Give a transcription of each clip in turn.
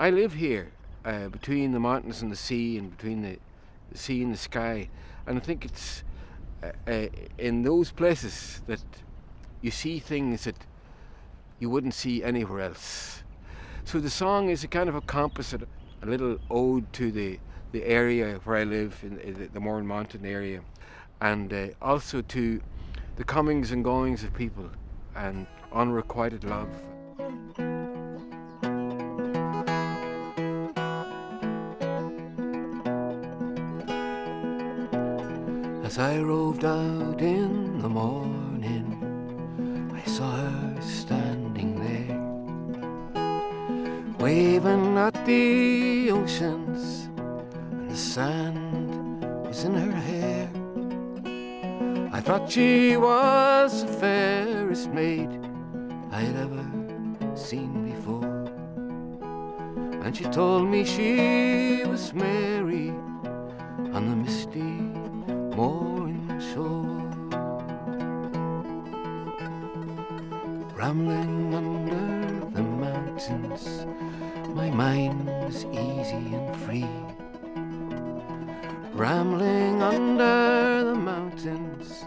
I live here between the mountains and the sea, and between the sea and the sky, and I think it's in those places that you see things that you wouldn't see anywhere else. So the song is a kind of a compass, a little ode to the area where I live, in the Mourne Mountain area, and also to the comings and goings of people and unrequited love. As I roved out in the morning, I saw her standing there, waving at the oceans, and the sand was in her hair. I thought she was the fairest maid I'd ever seen before, and she told me she was Mary on the misty Mourne shore. Rambling under the mountains, my mind was easy and free. Rambling under the mountains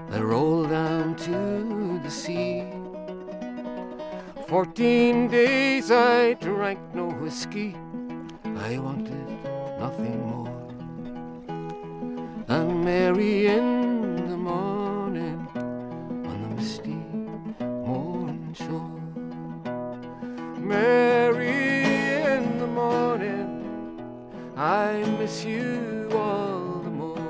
that roll down to the sea. 14 days I drank no whiskey, I wanted nothing more than Mary in the morning on the misty Mourne shore. Mary in the morning, I miss you all the more.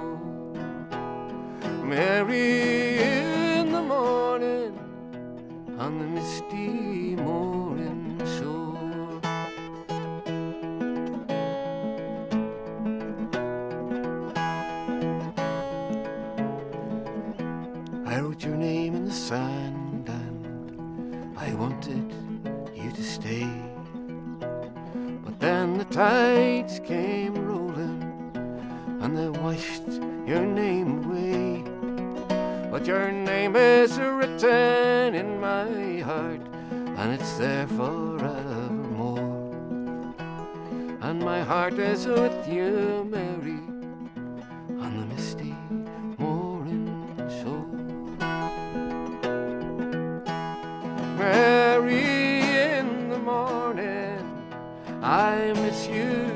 Mary in the morning on the misty Mourne shore. I wrote your name in the sand and I wanted you to stay, but then the tides came rolling and they washed your name away. But your name is written in my heart, and it's there forevermore. And my heart is with you, Mary, on the misty Mourne shore. Mary in the morning, I miss you